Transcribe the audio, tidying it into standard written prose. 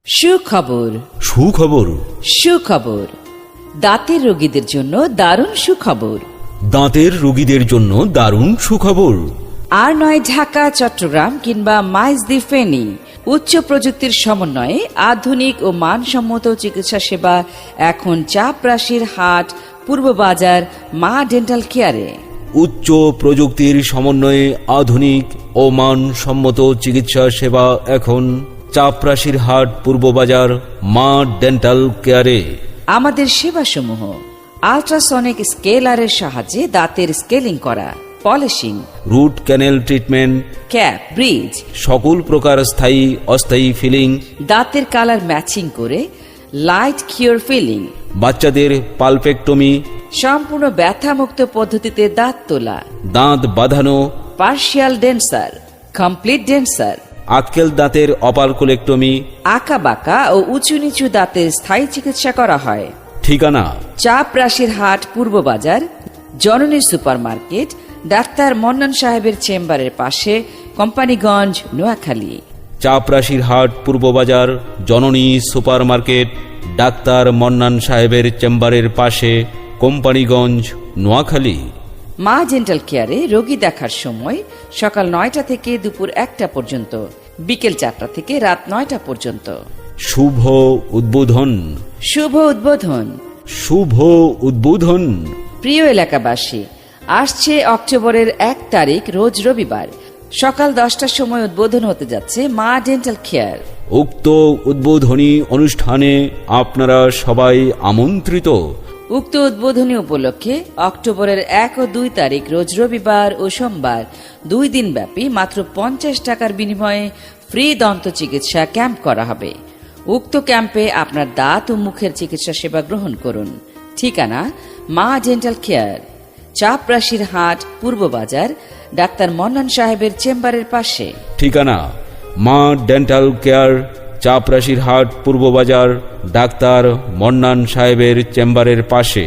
সুখবর, সুখবর, সুখবর। দাঁতের রোগীদের জন্য দারুণ সুখবর। দাঁতের রোগীদের জন্য দারুণ সুখবর। আর নয় ঢাকা, চট্টগ্রাম কিংবা মাইজদি, ফেনী। উচ্চ প্রযুক্তির সমন্বয়ে আধুনিক ও মানসম্মত চিকিৎসা সেবা এখন চাপরাশির হাট, পূর্ববাজার মা ডেন্টাল কেয়ারে। উচ্চ প্রযুক্তির সমন্বয়ে আধুনিক ও মানসম্মত চিকিৎসা সেবা এখন চাপরাশির হাট, পূর্ববাজার মা ডেন্টাল কেয়ারে। আমাদের সেবাসমূহ: আল্ট্রাসনিক স্কেলারের সাহায্যে দাঁতের স্কেলিং করা, polishing, root canal treatment, cap, bridge, সকল প্রকার স্থায়ী অস্থায়ী ফিলিং, দাঁতের কালার ম্যাচিং করে লাইট কিওর ফিলিং, বাচ্চাদের পালপেক্টমি, সম্পূর্ণ ব্যথামুক্ত পদ্ধতিতে দাঁত তোলা, দাঁত বাঁধানো, পার্শিয়াল ডেন্সার, কমপ্লিট ডেন্সার, আক্কেল দাঁতের অপারকুলেক্টমি, আঁকা বাঁকা ও উঁচু নিচু দাঁতের স্থায়ী চিকিৎসা করা হয়। ঠিকানা চাপরাশির হাট, পূর্ববাজার জননী সুপার মার্কেট, ডাক্তার মন্নান সাহেবের চেম্বারের পাশে, কোম্পানিগঞ্জ, নোয়াখালী। চাপরাশির হাট, পূর্ববাজার জননী সুপার মার্কেট, ডাক্তার মন্নান সাহেবের চেম্বারের পাশে, কোম্পানিগঞ্জ, নোয়াখালী। মা ডেন্টাল কেয়ারে রোগী দেখার সময় সকাল 9টা থেকে দুপুর 1টা পর্যন্ত, বিকেল 4টা থেকে রাত 9টা পর্যন্ত। শুভ উদ্বোধন, শুভ উদ্বোধন। শুভ উদ্বোধন। প্রিয় এলাকাবাসী, আসছে অক্টোবরের 1 তারিখ রোজ রবিবার সকাল 10টার সময় উদ্বোধন হতে যাচ্ছে মা ডেন্টাল কেয়ার। উক্ত উদ্বোধনী অনুষ্ঠানে আপনারা সবাই আমন্ত্রিত। উক্ত উদ্বোধনী উপলক্ষে অক্টোবরের 1 ও 2 তারিখ রোজ রবিবার ও সোমবার 2 দিন ব্যাপী মাত্র 50 টাকার বিনিময়ে ফ্রি দন্ত চিকিৎসা ক্যাম্প করা হবে। উক্ত ক্যাম্পে আপনার দাঁত ও মুখের চিকিৎসা সেবা গ্রহণ করুন। ঠিকানা মা ডেন্টাল কেয়ার, চাপরাশির হাট, পূর্ববাজার ডাক্তার মন্নান সাহেবের চেম্বারের পাশে। ঠিকানা মা ডেন্টাল কেয়ার, চাপরাশির হাট, পূর্ববাজার ডাক্তার মন্নান সাহেবের চেম্বারের পাশে।